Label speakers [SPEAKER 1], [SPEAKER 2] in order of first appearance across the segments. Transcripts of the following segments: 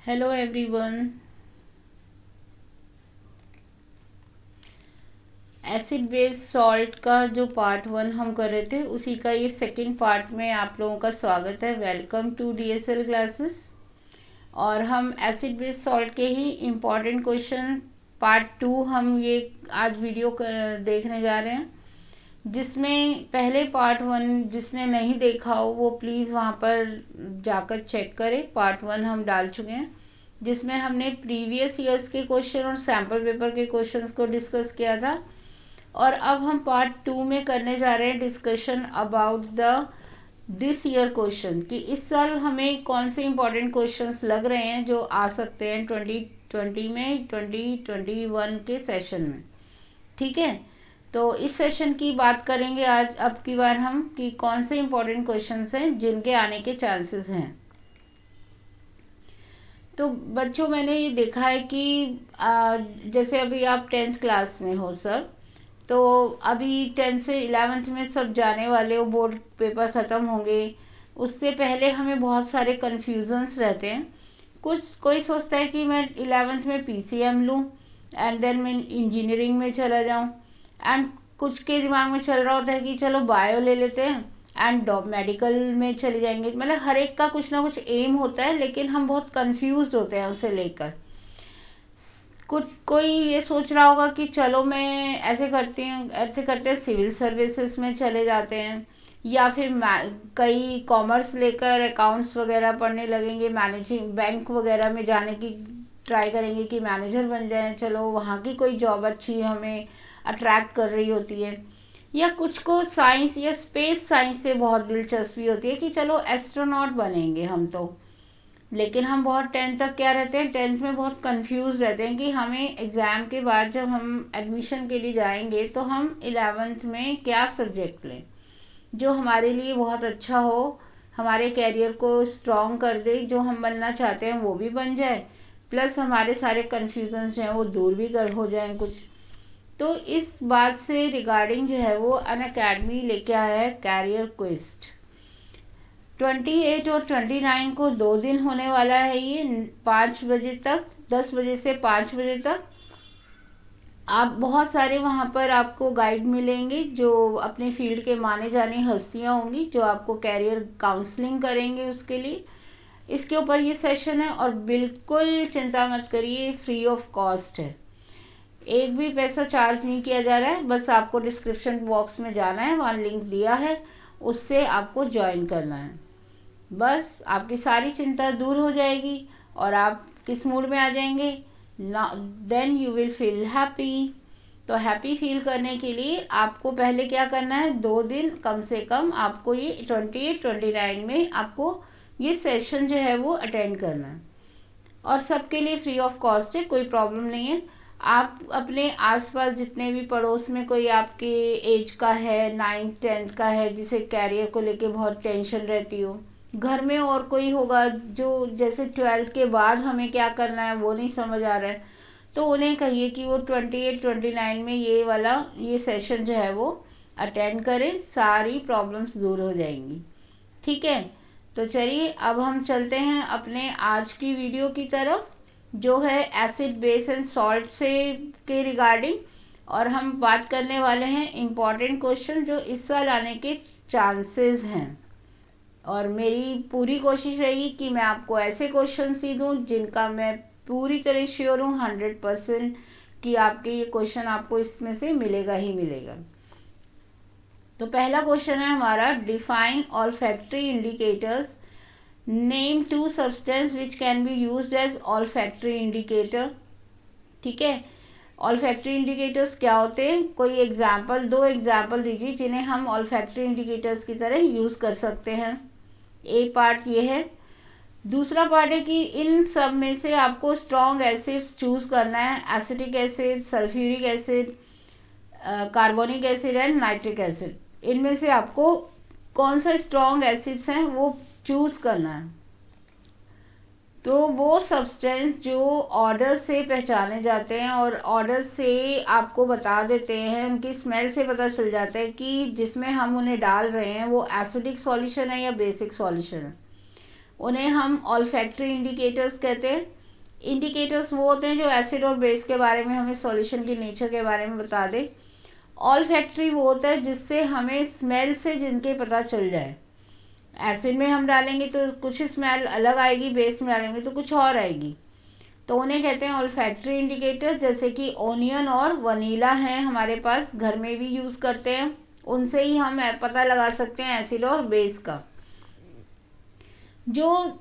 [SPEAKER 1] Hello everyone. Acid base salt का जो part 1 हम कर रहे थे उसी का ये सेकंड पार्ट में आप लोगों का स्वागत है। Welcome to DSL classes. और हम एसिड बेस सॉल्ट के ही इम्पॉर्टेंट क्वेश्चन पार्ट 2 हम ये आज वीडियो देखने जा रहे हैं, जिसमें पहले पार्ट 1 जिसने नहीं देखा हो वो प्लीज़ वहाँ पर जाकर चेक करें। पार्ट 1 हम डाल चुके हैं जिसमें हमने प्रीवियस ईयर्स के क्वेश्चन और सैम्पल पेपर के क्वेश्चंस को डिस्कस किया था। और अब हम पार्ट 2 में करने जा रहे हैं discussion about the this year question कि इस साल हमें कौन से इंपॉर्टेंट क्वेश्चंस लग रहे हैं जो आ सकते हैं 2020 में 2021 के सेशन में। ठीक है, तो इस सेशन की बात करेंगे आज अब की बार हम कि कौन से इंपॉर्टेंट क्वेश्चंस हैं जिनके आने के चांसेस हैं। तो बच्चों, मैंने ये देखा है कि जैसे अभी आप 10th क्लास में हो सर, तो अभी 10th से 11th में सब जाने वाले हो, बोर्ड पेपर ख़त्म होंगे। उससे पहले हमें बहुत सारे कन्फ्यूज़न्स रहते हैं। कोई सोचता है कि मैं 11th में पीसीएम लूँ एंड देन मैं इंजीनियरिंग में चला जाऊँ, एंड कुछ के दिमाग में चल रहा होता है कि चलो बायो ले लेते हैं एंड मेडिकल में चले जाएंगे। मतलब हर एक का कुछ ना कुछ एम होता है, लेकिन हम बहुत कंफ्यूज होते हैं उसे लेकर। कोई ये सोच रहा होगा कि चलो मैं ऐसे करती हूँ, ऐसे करते हैं सिविल सर्विसेज में चले जाते हैं, या फिर कई कॉमर्स लेकर अकाउंट्स वगैरह पढ़ने लगेंगे, मैनेजिंग बैंक वगैरह में जाने की ट्राई करेंगे कि मैनेजर बन जाएं। चलो वहाँ की कोई जॉब अच्छी हमें अट्रैक्ट कर रही होती है। या कुछ को साइंस या स्पेस साइंस से बहुत दिलचस्पी होती है कि चलो एस्ट्रोनॉट बनेंगे हम तो। लेकिन हम बहुत 10th तक क्या रहते हैं, 10th में बहुत कंफ्यूज रहते हैं कि हमें एग्ज़ाम के बाद जब हम एडमिशन के लिए जाएंगे तो हम 11th में क्या सब्जेक्ट लें जो हमारे लिए बहुत अच्छा हो, हमारे कैरियर को स्ट्रॉन्ग कर दे, जो हम बनना चाहते हैं वो भी बन जाए, प्लस हमारे सारे कन्फ्यूजन्स जो हैं वो दूर भी कर हो जाएं कुछ। तो इस बात से रिगार्डिंग जो है वो अनअकैडमी लेके आया है कैरियर क्विस्ट। 28 और 29 को 2 दिन होने वाला है ये, 5 बजे तक, 10 बजे से 5 बजे तक। आप बहुत सारे वहाँ पर आपको गाइड मिलेंगे जो अपने फील्ड के माने जाने हस्तियाँ होंगी जो आपको कैरियर काउंसलिंग करेंगे उसके लिए। इसके ऊपर ये सेशन है और बिल्कुल चिंता मत करिए, फ्री ऑफ कॉस्ट है। एक भी पैसा चार्ज नहीं किया जा रहा है, बस आपको डिस्क्रिप्शन बॉक्स में जाना है, वहाँ लिंक दिया है, उससे आपको ज्वाइन करना है। बस आपकी सारी चिंता दूर हो जाएगी और आप किस मूड में आ जाएंगे, then you will feel happy. तो हैप्पी फील करने के लिए आपको पहले क्या करना है, 2 दिन कम से कम आपको ये 28-29 में आपको ये सेशन जो है वो अटेंड करना है। और सबके लिए फ्री ऑफ कॉस्ट है, कोई प्रॉब्लम नहीं है। आप अपने आसपास जितने भी पड़ोस में कोई आपके एज का है, 9th-10th का है, जिसे कैरियर को लेके बहुत टेंशन रहती हो, घर में और कोई होगा जो जैसे 12th के बाद हमें क्या करना है वो नहीं समझ आ रहा है, तो उन्हें कहिए कि वो 28-29 में ये वाला ये सेशन जो है वो अटेंड करें, सारी प्रॉब्लम्स दूर हो जाएंगी। ठीक है, तो चलिए अब हम चलते हैं अपने आज की वीडियो की तरफ, जो है एसिड बेस एंड सॉल्ट से के रिगार्डिंग। और हम बात करने वाले हैं इम्पॉर्टेंट क्वेश्चन जो इस साल आने के चांसेस हैं। और मेरी पूरी कोशिश रहेगी कि मैं आपको ऐसे क्वेश्चन ही दूँ जिनका मैं पूरी तरह श्योर हूँ 100% कि आपके ये क्वेश्चन आपको इसमें से मिलेगा ही मिलेगा। तो पहला क्वेश्चन है हमारा, define olfactory indicators, name 2 substance which can be used as olfactory indicator. ठीक है, ऑल्फैक्टरी इंडिकेटर्स क्या होते हैं, कोई एग्जाम्पल, 2 एग्जाम्पल दीजिए जिन्हें हम ऑल्फैक्टरी इंडिकेटर्स की तरह यूज़ कर सकते हैं। एक पार्ट ये है। दूसरा पार्ट है कि इन सब में से आपको स्ट्रॉन्ग एसिड्स चूज़ करना है, acetic acid, sulphuric acid, carbonic acid and nitric acid. इनमें से आपको कौन सा स्ट्रॉन्ग एसिड्स हैं वो चूज़ करना है। तो वो सब्सटेंस जो ऑर्डर से पहचाने जाते हैं और ऑर्डर से आपको बता देते हैं, उनकी स्मेल से पता चल जाता है कि जिसमें हम उन्हें डाल रहे हैं वो एसिडिक सॉल्यूशन है या बेसिक सॉल्यूशन है, उन्हें हम ऑल्फैक्टरी इंडिकेटर्स कहते हैं। इंडिकेटर्स वो होते हैं जो एसिड और बेस के बारे में, हमें सॉल्यूशन के नेचर के बारे में बता दे। ऑल्फैक्टरी वो होता है जिससे हमें स्मेल से जिनके पता चल जाए। एसिड में हम डालेंगे तो कुछ स्मेल अलग आएगी, बेस में डालेंगे तो कुछ और आएगी, तो उन्हें कहते हैं ऑल्फैक्टरी इंडिकेटर। जैसे कि ओनियन और वनीला हैं हमारे पास, घर में भी यूज़ करते हैं, उनसे ही हम पता लगा सकते हैं एसिड और बेस का। जो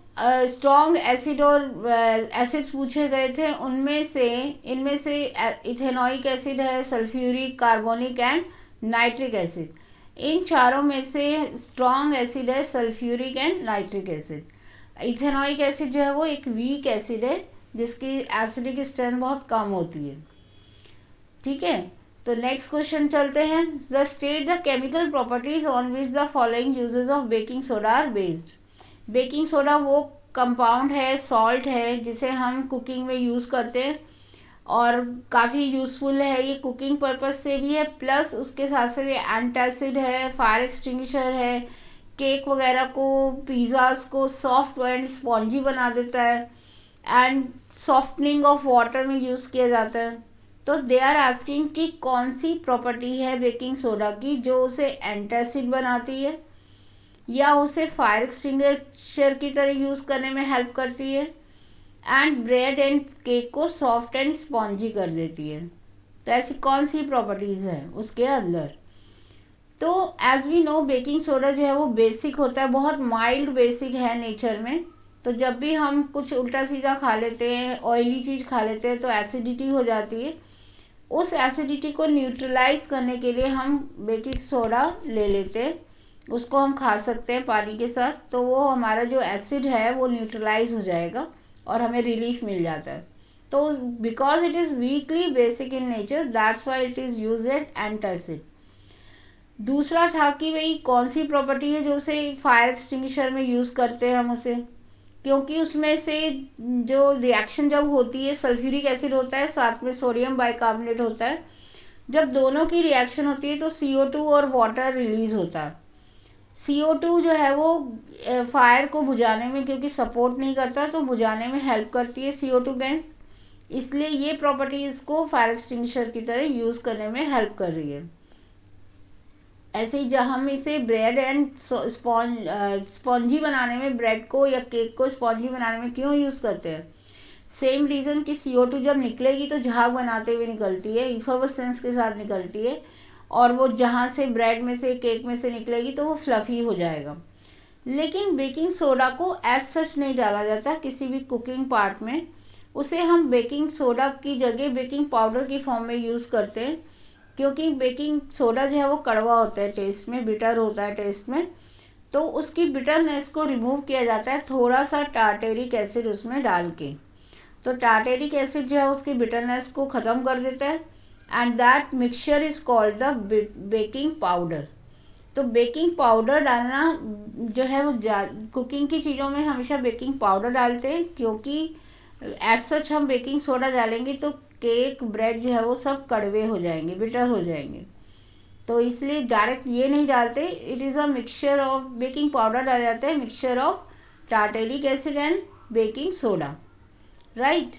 [SPEAKER 1] स्ट्रॉन्ग एसिड और एसिड्स पूछे गए थे उनमें से इनमें से इथेनॉइक एसिड है, sulphuric, carbonic and nitric acid. इन चारों में से स्ट्रॉन्ग एसिड है sulphuric and nitric acid. Ethanoic acid जो है वो एक वीक एसिड है जिसकी एसिडिक स्ट्रेंथ बहुत कम होती है। ठीक है, तो नेक्स्ट क्वेश्चन चलते हैं। The state the chemical properties on which the following uses of baking soda are based. Baking soda वो कंपाउंड है, सॉल्ट है, जिसे हम कुकिंग में यूज़ करते हैं और काफ़ी यूज़फुल है ये कुकिंग पर्पस से भी है, प्लस उसके साथ साथ ये एंटासिड है, फायर एक्सटिंग्विशर है, केक वगैरह को, पिज़्ज़ाज को सॉफ्ट एंड स्पॉन्जी बना देता है, एंड सॉफ्टनिंग ऑफ वाटर में यूज़ किया जाता है। तो दे आर आस्किंग कि कौन सी प्रॉपर्टी है बेकिंग सोडा की जो उसे एंटासिड बनाती है या उसे फायर एक्सटिंग्विशर की तरह यूज़ करने में हेल्प करती है, एंड ब्रेड एंड केक को सॉफ्ट एंड स्पॉन्जी कर देती है। तो ऐसी कौन सी प्रॉपर्टीज़ हैं उसके अंदर। तो as we know baking soda जो है वो बेसिक होता है, बहुत माइल्ड बेसिक है नेचर में। तो जब भी हम कुछ उल्टा सीधा खा लेते हैं, ऑयली चीज़ खा लेते हैं, तो एसिडिटी हो जाती है। उस एसिडिटी को न्यूट्रलाइज करने के लिए हम बेकिंग सोडा ले लेते हैं, उसको हम खा सकते हैं पानी के साथ, तो वो हमारा जो एसिड है वो न्यूट्रलाइज हो जाएगा और हमें रिलीफ मिल जाता है। तो because it is weakly basic in nature, that's why it is use at antacid. दूसरा था कि भाई कौन सी प्रॉपर्टी है जो उसे फायर एक्सटिंग्विशर में यूज़ करते हैं हम उसे, क्योंकि उसमें से जो रिएक्शन जब होती है, सल्फ्यूरिक एसिड होता है, साथ में सोडियम बाइकार्बोनेट होता है, जब दोनों की रिएक्शन होती है तो CO2 और वाटर रिलीज होता है। CO2 जो है वो फायर को बुझाने में, क्योंकि सपोर्ट नहीं करता, तो बुझाने में हेल्प करती है CO2 गैस, इसलिए ये प्रॉपर्टी इसको फायर एक्सटिंग्विशर की तरह यूज़ करने में हेल्प कर रही है। ऐसे ही जब हम इसे ब्रेड एंड स्पॉन्जी बनाने में, ब्रेड को या केक को स्पॉन्जी बनाने में क्यों यूज़ करते हैं, सेम रीज़न कि CO2 जब निकलेगी तो झाग बनाते हुए निकलती है, इफर्वेसेंस के साथ निकलती है, और वो जहाँ से ब्रेड में से, केक में से निकलेगी तो वो फ्लफ़ी हो जाएगा। लेकिन बेकिंग सोडा को एज सच नहीं डाला जाता किसी भी कुकिंग पार्ट में, उसे हम बेकिंग सोडा की जगह बेकिंग पाउडर की फॉर्म में यूज़ करते हैं, क्योंकि बेकिंग सोडा जो है वो कड़वा होता है टेस्ट में, बिटर होता है टेस्ट में, तो उसकी बिटरनेस को रिमूव किया जाता है थोड़ा सा टार्टेरिक एसिड उसमें डाल के। तो टार्टेरिक एसिड जो है उसकी बिटरनेस को ख़त्म कर देता है, and that mixture is called the baking powder. तो बेकिंग पाउडर डालना जो है वो कुकिंग की चीज़ों में हमेशा बेकिंग पाउडर डालते हैं, क्योंकि एज सच हम बेकिंग सोडा डालेंगे तो केक, ब्रेड जो है वो सब कड़वे हो जाएंगे, बिटर हो जाएंगे, तो इसलिए डायरेक्ट ये नहीं डालते। It is a mixture of, baking powder डाल जाता है, mixture of tartaric acid and baking soda, right.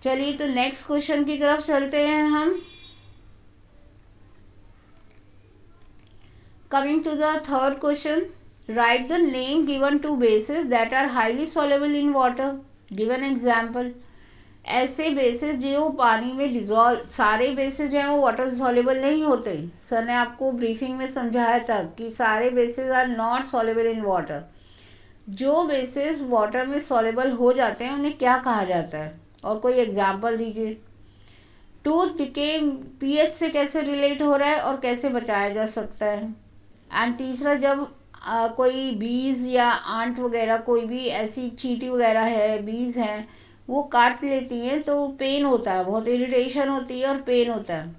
[SPEAKER 1] चलिए तो नेक्स्ट क्वेश्चन की तरफ चलते हैं हम। Coming to the third question, write the name given to bases that are highly soluble in water, give an example. ऐसे बेसिस जो पानी में डिजॉल्व, सारे बेसिस जो हैं वो वाटर सॉल्युबल नहीं होते, सर ने आपको ब्रीफिंग में समझाया था कि सारे bases are not soluble in water. जो बेसिस वाटर में सॉल्युबल हो जाते हैं उन्हें क्या कहा जाता है, और कोई एग्जाम्पल दीजिए। टूथ डिके पीएच से कैसे रिलेट हो रहा है और कैसे बचाया जा सकता है। एंड तीसरा, जब कोई बीज या आंट वगैरह, कोई भी ऐसी चींटी वगैरह है, बीज हैं, वो काट लेती हैं तो पेन होता है, बहुत इरिटेशन होती है और पेन होता है,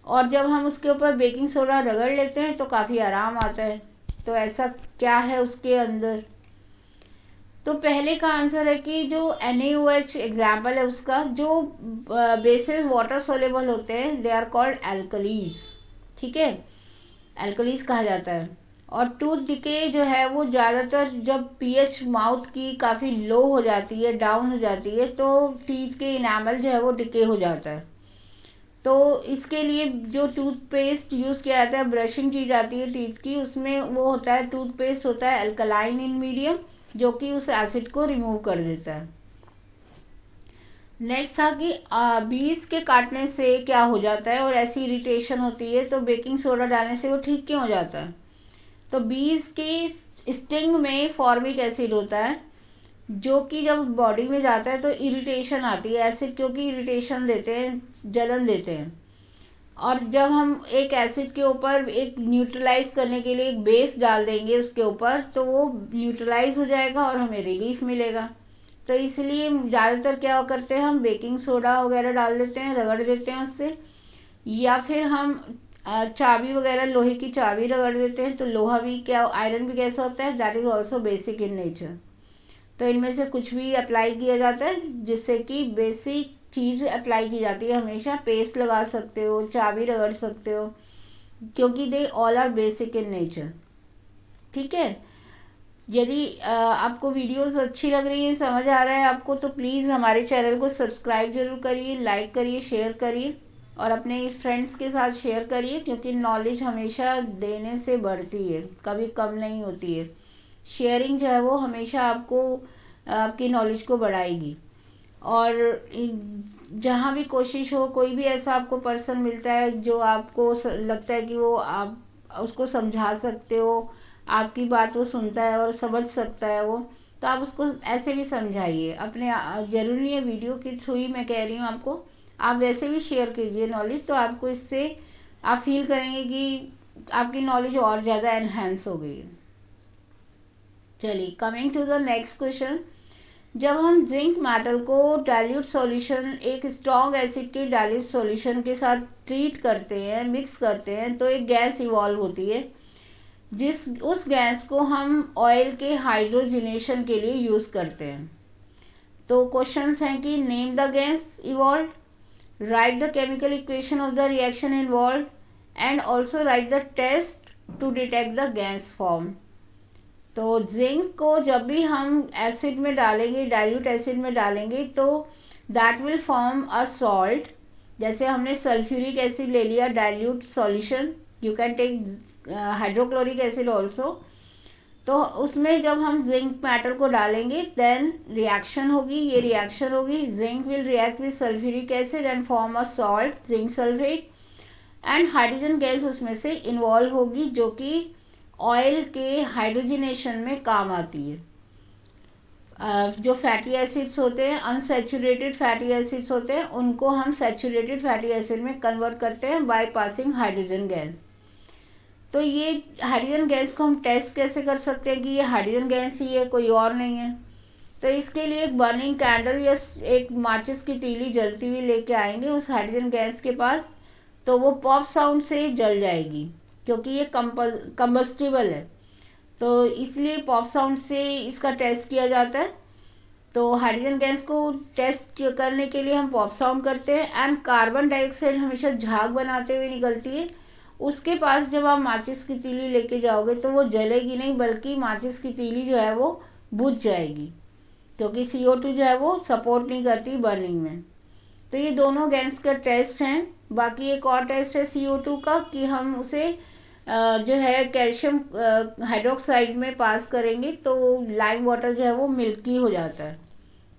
[SPEAKER 1] और जब हम उसके ऊपर बेकिंग सोडा रगड़ लेते हैं तो काफ़ी आराम आता है। तो ऐसा क्या है उसके अंदर। तो पहले का आंसर है कि जो NaOH एग्जाम्पल है उसका, जो बेसिस वाटर सोलेबल होते हैं दे आर कॉल्ड एल्कलीज, ठीक है, एल्कलीज कहा जाता है। और टूथ डिके जो है वो ज़्यादातर जब पीएच माउथ की काफ़ी लो हो जाती है, डाउन हो जाती है, तो टीथ के इनामल जो है वो डिके हो जाता है। तो इसके लिए जो टूथपेस्ट यूज़ किया जाता है, ब्रशिंग की जाती है टीथ की, उसमें वो होता है, टूथपेस्ट होता है अल्कलाइन इन मीडियम, जो कि उस एसिड को रिमूव कर देता है। नेक्स्ट था कि बीज के काटने से क्या हो जाता है और ऐसी इरिटेशन होती है, तो बेकिंग सोडा डालने से वो ठीक क्यों हो जाता है। तो बीज की स्टिंग में फॉर्मिक एसिड होता है, जो कि जब बॉडी में जाता है तो इरिटेशन आती है एसिड, क्योंकि इरिटेशन देते हैं, जलन देते हैं। और जब हम एक एसिड के ऊपर एक न्यूट्रलाइज करने के लिए एक बेस डाल देंगे उसके ऊपर, तो वो न्यूट्रलाइज हो जाएगा और हमें रिलीफ मिलेगा। तो इसलिए ज़्यादातर क्या करते हैं, हम बेकिंग सोडा वगैरह डाल देते हैं, रगड़ देते हैं उससे, या फिर हम चाबी वगैरह, लोहे की चाबी रगड़ देते हैं। तो लोहा भी क्या, आयरन भी कैसा होता है, that is also basic in nature. तो इनमें से कुछ भी अप्लाई किया जाता है, जिससे कि बेसिक चीज़ अप्लाई की जाती है। हमेशा पेस्ट लगा सकते हो, चाबी रगड़ सकते हो, क्योंकि they all are basic in nature. ठीक है। यदि आपको वीडियोस अच्छी लग रही है, समझ आ रहा है आपको, तो प्लीज़ हमारे चैनल को सब्सक्राइब जरूर करिए, लाइक करिए, शेयर करिए और अपने फ्रेंड्स के साथ शेयर करिए, क्योंकि नॉलेज हमेशा देने से बढ़ती है, कभी कम नहीं होती है। शेयरिंग जो है वो हमेशा आपको आपकी नॉलेज को बढ़ाएगी। और जहाँ भी कोशिश हो, कोई भी ऐसा आपको पर्सन मिलता है जो आपको लगता है कि वो आप उसको समझा सकते हो, आपकी बात वो सुनता है और समझ सकता है वो, तो आप उसको ऐसे भी समझाइए अपने। ज़रूरी नहीं है वीडियो के थ्रू ही मैं कह रही हूँ आपको, आप वैसे भी शेयर कीजिए नॉलेज, तो आपको इससे आप फील करेंगे कि आपकी नॉलेज और ज़्यादा एनहेंस हो गई है। चलिए, coming to the next question. जब हम जिंक मेटल को डाइल्यूट सॉल्यूशन, एक स्ट्रॉन्ग एसिड के डाइल्यूट सॉल्यूशन के साथ ट्रीट करते हैं, मिक्स करते हैं, तो एक गैस इवॉल्व होती है, उस गैस को हम ऑयल के हाइड्रोजनेशन के लिए यूज़ करते हैं। तो क्वेश्चंस हैं कि name the gas evolve, write the chemical equation of the reaction involve, and also write the test to detect the gas form. तो जिंक को जब भी हम एसिड में डालेंगे, डाइल्यूट एसिड में डालेंगे, तो that will form a salt. जैसे हमने सल्फ्यूरिक एसिड ले लिया dilute solution, you can take hydrochloric acid also. तो उसमें जब हम जिंक मेटल को डालेंगे, देन रिएक्शन होगी, ये रिएक्शन होगी, zinc will react with sulphuric acid and form a salt, zinc sulphate, and hydrogen gas उसमें से इन्वॉल्व होगी, जो कि ऑयल के हाइड्रोजनेशन में काम आती है। जो फैटी एसिड्स होते हैं, अनसैचुरेटेड फैटी एसिड्स होते हैं, उनको हम सैचुरेटेड फैटी एसिड में कन्वर्ट करते हैं बाय पासिंग हाइड्रोजन गैस। तो ये हाइड्रोजन गैस को हम टेस्ट कैसे कर सकते हैं कि ये हाइड्रोजन गैस ही है, कोई और नहीं है। तो इसके लिए एक बर्निंग कैंडल या एक माचिस की तीली जलती हुई लेके आएंगे उस हाइड्रोजन गैस के पास, तो वो पॉप साउंड से जल जाएगी, क्योंकि ये कंबस्टिबल है। तो इसलिए पॉप साउंड से इसका टेस्ट किया जाता है। तो हाइड्रोजन गैस को टेस्ट करने के लिए हम पॉप साउंड करते हैं, एंड कार्बन डाइऑक्साइड हमेशा झाग बनाते हुए निकलती है। उसके पास जब आप माचिस की तीली लेके जाओगे तो वो जलेगी नहीं, बल्कि माचिस की तीली जो है वो बुझ जाएगी, क्योंकि CO2 जो है वो सपोर्ट नहीं करती बर्निंग में। तो ये दोनों गैस का टेस्ट हैं। बाकी एक और टेस्ट है CO2 का, कि हम उसे जो है कैल्शियम हाइड्रोक्साइड में पास करेंगे, तो लाइम वाटर जो है वो मिल्की हो जाता है।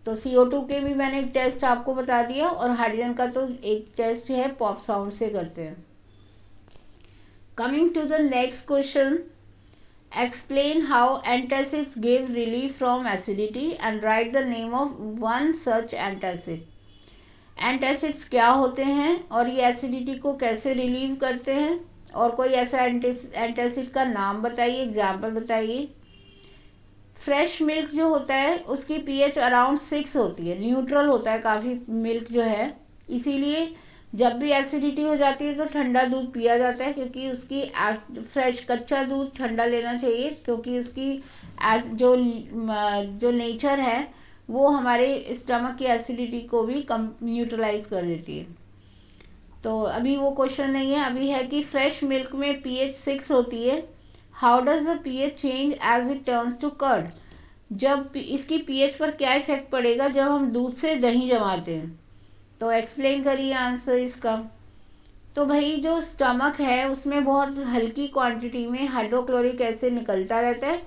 [SPEAKER 1] तो CO2 के भी मैंने एक टेस्ट आपको बता दिया, और हाइड्रोजन का तो एक टेस्ट है पॉप साउंड से करते हैं। Coming to the next question, explain how antacids give relief from acidity and write the name of one such antacid. Antacids क्या होते हैं और ये एसिडिटी को कैसे रिलीव करते हैं, और कोई ऐसा एंटासिड का नाम बताइए, एग्जाम्पल बताइए। फ्रेश मिल्क जो होता है उसकी pH अराउंड 6 होती है, न्यूट्रल होता है काफ़ी मिल्क जो है। इसीलिए जब भी एसिडिटी हो जाती है तो ठंडा दूध पिया जाता है, क्योंकि उसकी फ्रेश कच्चा दूध ठंडा लेना चाहिए, क्योंकि उसकी जो नेचर है वो हमारे स्टमक की एसिडिटी को भी कम न्यूट्रलाइज कर देती है। तो अभी वो क्वेश्चन नहीं है, अभी है कि फ्रेश मिल्क में pH 6 होती है, how does the pH change as it turns to curd, जब इसकी पीएच पर क्या इफेक्ट पड़ेगा जब हम दूध से दही जमाते हैं। तो एक्सप्लेन करिए आंसर इसका। तो भाई जो स्टमक है उसमें बहुत हल्की क्वांटिटी में हाइड्रोक्लोरिक एसिड निकलता रहता है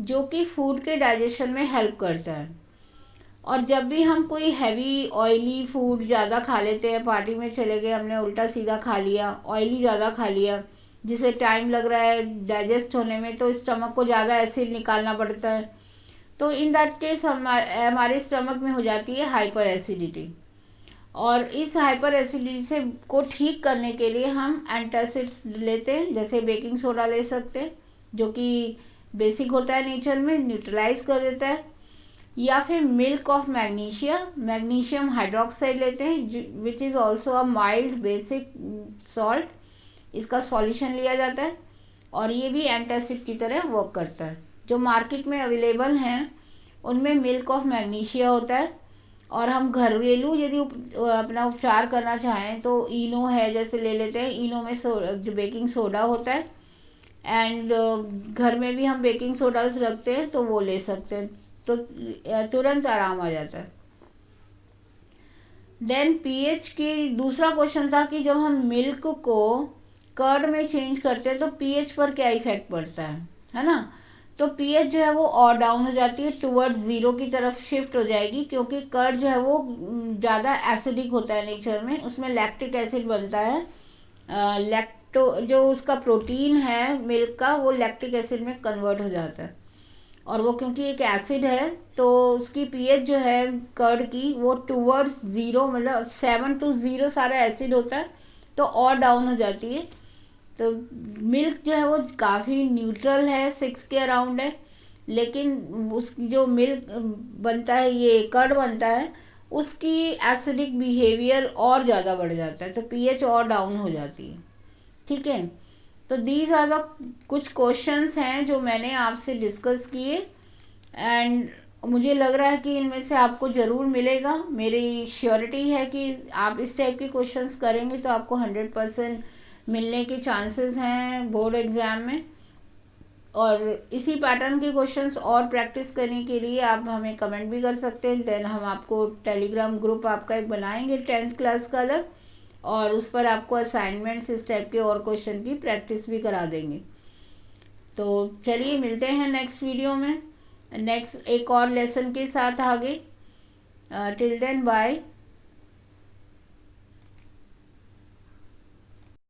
[SPEAKER 1] जो कि फूड के डाइजेशन में हेल्प करता है। और जब भी हम कोई हैवी ऑयली फूड ज़्यादा खा लेते हैं, पार्टी में चले गए, हमने उल्टा सीधा खा लिया, ऑयली ज़्यादा खा लिया जिसे टाइम लग रहा है डाइजेस्ट होने में, तो स्टमक को ज़्यादा एसिड निकालना पड़ता है। तो इन दैट केस हमारे स्टमक में हो जाती है हाइपर एसिडिटी। और इस हाइपर एसिडिटी से को ठीक करने के लिए हम एंटासिड्स लेते हैं, जैसे बेकिंग सोडा ले सकते हैं जो कि बेसिक होता है नेचर में, न्यूट्रलाइज कर देता है। या फिर मिल्क ऑफ मैग्नीशियम हाइड्रोक्साइड लेते हैं which is also a mild basic salt. इसका सॉल्यूशन लिया जाता है और ये भी एंटासिड की तरह वर्क करता है। जो मार्केट में अवेलेबल हैं उनमें मिल्क ऑफ मैग्नीशिया होता है। और हम घरेलू यदि अपना उपचार करना चाहें तो इनो है जैसे ले लेते हैं, इनो में जो बेकिंग सोडा होता है, एंड घर में भी हम बेकिंग सोडा रखते हैं तो वो ले सकते हैं, तो तुरंत आराम आ जाता है। देन पीएच की दूसरा क्वेश्चन था कि जब हम मिल्क को कर्ड में चेंज करते हैं तो पीएच पर क्या इफेक्ट पड़ता है ना। तो पीएच जो है वो और डाउन हो जाती है, टूवर्ड्स ज़ीरो की तरफ शिफ्ट हो जाएगी, क्योंकि कर्ड जो है वो ज़्यादा एसिडिक होता है नेचर में, उसमें लैक्टिक एसिड बनता है। लैक्टो जो उसका प्रोटीन है मिल्क का वो लैक्टिक एसिड में कन्वर्ट हो जाता है, और वो क्योंकि एक एसिड है तो उसकी पीएच जो है कर्ड की वो टूवर्ड्स ज़ीरो, मतलब 7 to 0 सारा एसिड होता है, तो और डाउन हो जाती है। तो मिल्क जो है वो काफ़ी न्यूट्रल है, 6 के अराउंड है, लेकिन उस जो मिल्क बनता है, ये कर्ड बनता है, उसकी एसिडिक बिहेवियर और ज़्यादा बढ़ जाता है, तो पीएच और डाउन हो जाती है। ठीक है, तो दीज आर द कुछ क्वेश्चंस हैं जो मैंने आपसे डिस्कस किए, एंड मुझे लग रहा है कि इनमें से आपको ज़रूर मिलेगा। मेरी श्योरिटी है कि आप इस टाइप के क्वेश्चंस करेंगे तो आपको 100% मिलने के चांसेस हैं बोर्ड एग्ज़ाम में। और इसी पैटर्न के क्वेश्चंस और प्रैक्टिस करने के लिए आप हमें कमेंट भी कर सकते हैं। देन हम आपको टेलीग्राम ग्रुप आपका एक बनाएंगे 10th क्लास का अलग, और उस पर आपको असाइनमेंट्स इस टाइप के और क्वेश्चन की प्रैक्टिस भी करा देंगे। तो चलिए मिलते हैं नेक्स्ट वीडियो में, नेक्स्ट एक और लेसन के साथ आगे। Till then bye.